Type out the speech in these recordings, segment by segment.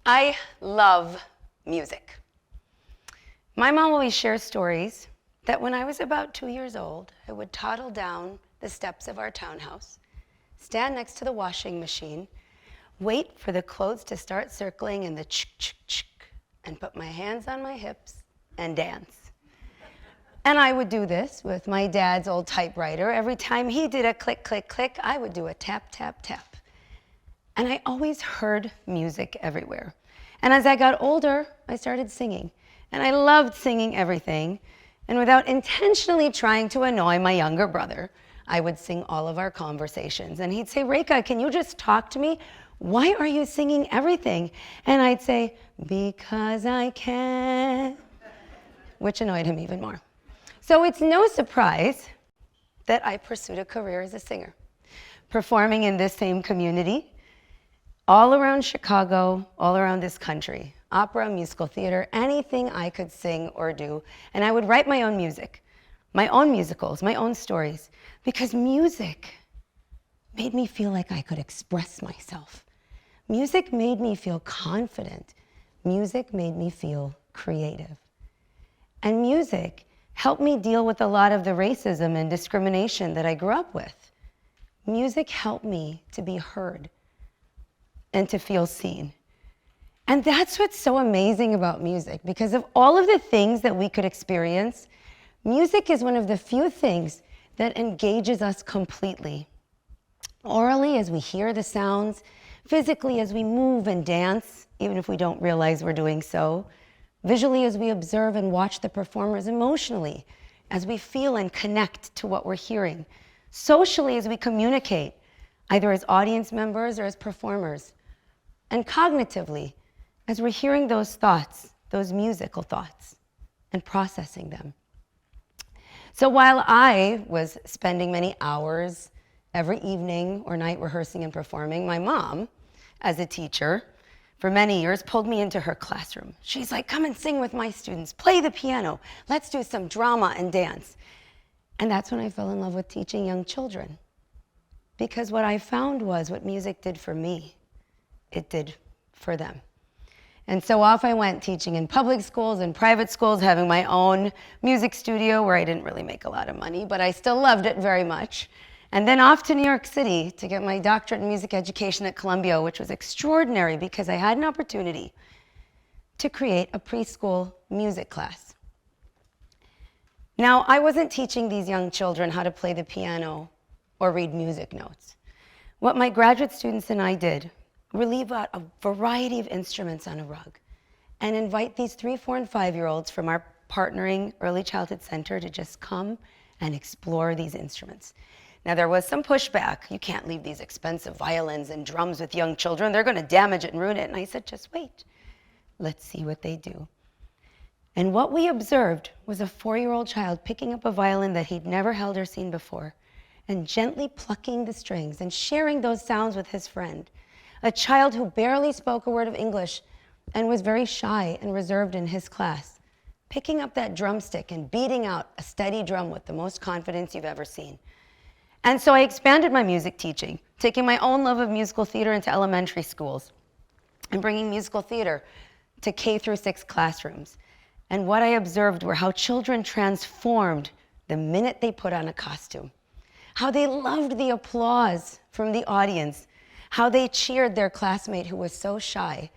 I love music. My mom always shares stories that when I was about 2 years old, I would toddle down the steps of our townhouse, stand next to the washing machine, wait for the clothes to start circling in the ch-ch-ch, and put my hands on my hips and dance. And I would do this with my dad's old typewriter. Every time he did a click, click, click, I would do a tap, tap, tap. And I always heard music everywhere. And as I got older, I started singing. And I loved singing everything. And without intentionally trying to annoy my younger brother, I would sing all of our conversations. And he'd say, Rekha, can you just talk to me? Why are you singing everything? And I'd say, because I can, which annoyed him even more. So it's no surprise that I pursued a career as a singer, performing in this same community, all around Chicago, all around this country, opera, musical theater, anything I could sing or do. And I would write my own music, my own musicals, my own stories, because music made me feel like I could express myself. Music made me feel confident. Music made me feel creative. And music helped me deal with a lot of the racism and discrimination that I grew up with. Music helped me to be heard and to feel seen. And that's what's so amazing about music, because of all of the things that we could experience, music is one of the few things that engages us completely. Orally, as we hear the sounds, physically, as we move and dance, even if we don't realize we're doing so, visually, as we observe and watch the performers, emotionally, as we feel and connect to what we're hearing, socially, as we communicate, either as audience members or as performers, and cognitively, as we're hearing those thoughts, those musical thoughts, and processing them. So while I was spending many hours every evening or night rehearsing and performing, my mom, as a teacher, for many years, pulled me into her classroom. She's like, come and sing with my students, play the piano, let's do some drama and dance. And that's when I fell in love with teaching young children. Because what I found was what music did for me, it did for them. And so off I went, teaching in public schools and private schools, having my own music studio where I didn't really make a lot of money, but I still loved it very much. And then off to New York City to get my doctorate in music education at Columbia, which was extraordinary because I had an opportunity to create a preschool music class. Now, I wasn't teaching these young children how to play the piano or read music notes. What my graduate students and I did were leave out a variety of instruments on a rug and invite these 3, 4, and 5-year-olds from our partnering early childhood center to just come and explore these instruments. Now, there was some pushback. You can't leave these expensive violins and drums with young children. They're going to damage it and ruin it. And I said, just wait. Let's see what they do. And what we observed was a 4-year-old child picking up a violin that he'd never held or seen before and gently plucking the strings and sharing those sounds with his friend. A child who barely spoke a word of English and was very shy and reserved in his class, picking up that drumstick and beating out a steady drum with the most confidence you've ever seen. And so I expanded my music teaching, taking my own love of musical theater into elementary schools and bringing musical theater to K through 6 classrooms. And what I observed were how children transformed the minute they put on a costume, how they loved the applause from the audience, how they cheered their classmate who was so shy,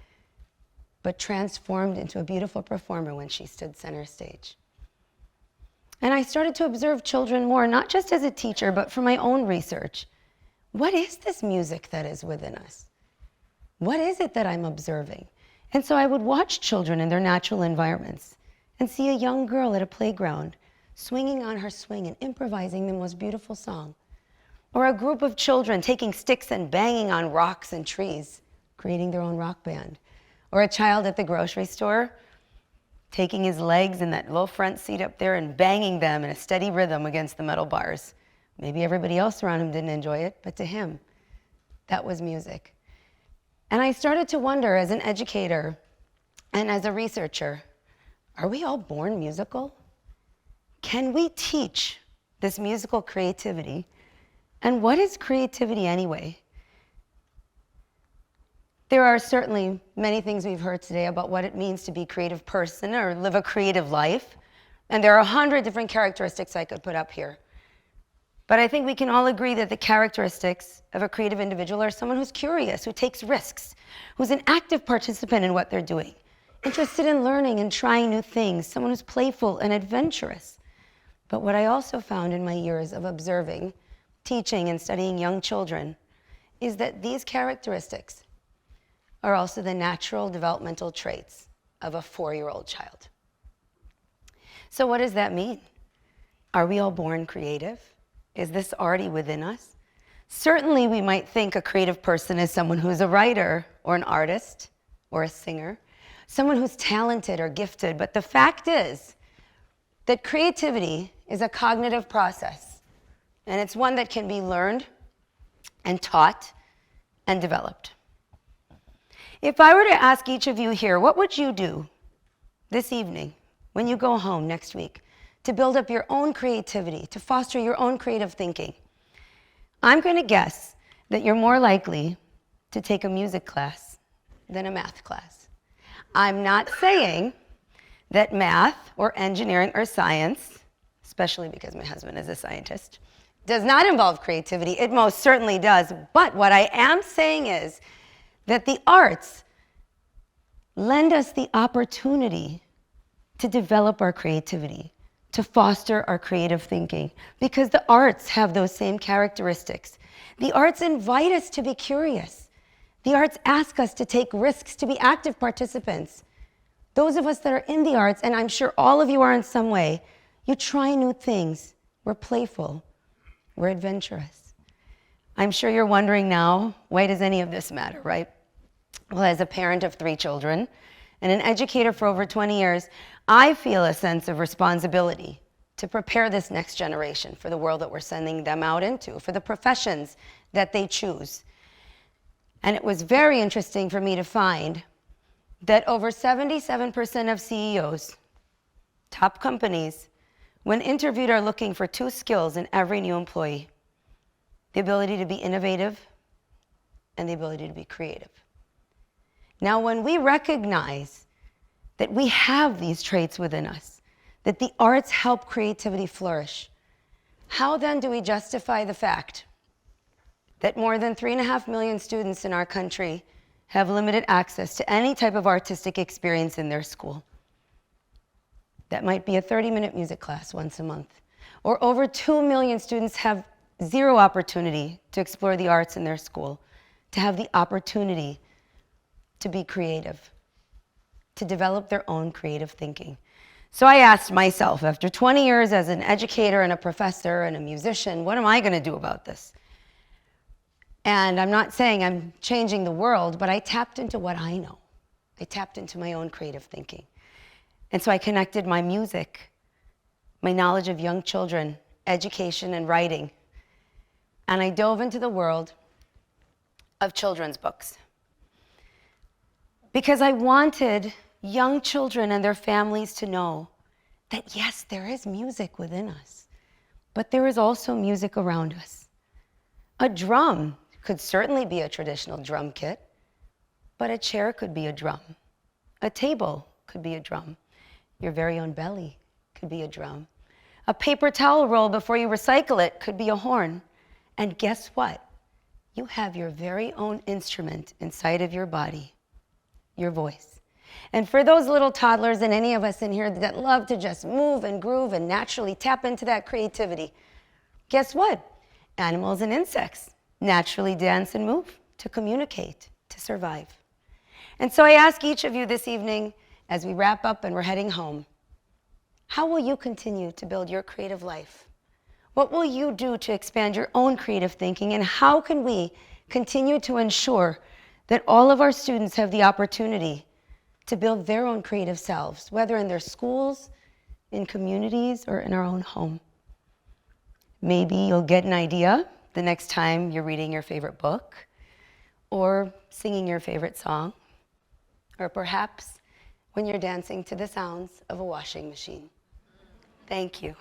but transformed into a beautiful performer when she stood center stage. And I started to observe children more, not just as a teacher, but for my own research. What is this music that is within us? What is it that I'm observing? And so I would watch children in their natural environments and see a young girl at a playground swinging on her swing and improvising the most beautiful song. Or a group of children taking sticks and banging on rocks and trees, creating their own rock band. Or a child at the grocery store taking his legs in that low front seat up there and banging them in a steady rhythm against the metal bars. Maybe everybody else around him didn't enjoy it, but to him, that was music. And I started to wonder, as an educator and as a researcher, are we all born musical? Can we teach this musical creativity? And what is creativity anyway? There are certainly many things we've heard today about what it means to be a creative person or live a creative life. And there are 100 different characteristics I could put up here. But I think we can all agree that the characteristics of a creative individual are someone who's curious, who takes risks, who's an active participant in what they're doing, interested in learning and trying new things, someone who's playful and adventurous. But what I also found in my years of observing, teaching, and studying young children is that these characteristics are also the natural developmental traits of a 4-year-old child. So what does that mean? Are we all born creative? Is this already within us? Certainly we might think a creative person is someone who's a writer or an artist or a singer, someone who's talented or gifted, but the fact is that creativity is a cognitive process, and it's one that can be learned and taught and developed. If I were to ask each of you here, what would you do this evening when you go home next week to build up your own creativity, to foster your own creative thinking? I'm going to guess that you're more likely to take a music class than a math class. I'm not saying that math or engineering or science, especially because my husband is a scientist, does not involve creativity. It most certainly does. But what I am saying is that the arts lend us the opportunity to develop our creativity, to foster our creative thinking, because the arts have those same characteristics. The arts invite us to be curious. The arts ask us to take risks, to be active participants. Those of us that are in the arts, and I'm sure all of you are in some way, you try new things. We're playful. We're adventurous. I'm sure you're wondering now, why does any of this matter, right? Well, as a parent of 3 children and an educator for over 20 years, I feel a sense of responsibility to prepare this next generation for the world that we're sending them out into, for the professions that they choose. And it was very interesting for me to find that over 77% of CEOs, top companies, when interviewed are looking for 2 skills in every new employee: the ability to be innovative and the ability to be creative. Now, when we recognize that we have these traits within us, that the arts help creativity flourish, how then do we justify the fact that more than 3.5 million students in our country have limited access to any type of artistic experience in their school? That might be a 30-minute music class once a month. Or over 2 million students have 0 opportunity to explore the arts in their school, to have the opportunity to be creative, to develop their own creative thinking. So I asked myself, after 20 years as an educator and a professor and a musician, what am I going to do about this? And I'm not saying I'm changing the world, but I tapped into what I know. I tapped into my own creative thinking. And so I connected my music, my knowledge of young children, education, and writing. And I dove into the world of children's books. Because I wanted young children and their families to know that yes, there is music within us, but there is also music around us. A drum could certainly be a traditional drum kit, but a chair could be a drum. A table could be a drum. Your very own belly could be a drum. A paper towel roll before you recycle it could be a horn. And guess what? You have your very own instrument inside of your body, your voice. And for those little toddlers and any of us in here that love to just move and groove and naturally tap into that creativity, guess what? Animals and insects naturally dance and move to communicate, to survive. And so I ask each of you this evening, as we wrap up and we're heading home, how will you continue to build your creative life? What will you do to expand your own creative thinking? And how can we continue to ensure that all of our students have the opportunity to build their own creative selves, whether in their schools, in communities, or in our own home? Maybe you'll get an idea the next time you're reading your favorite book, or singing your favorite song, or perhaps when you're dancing to the sounds of a washing machine. Thank you.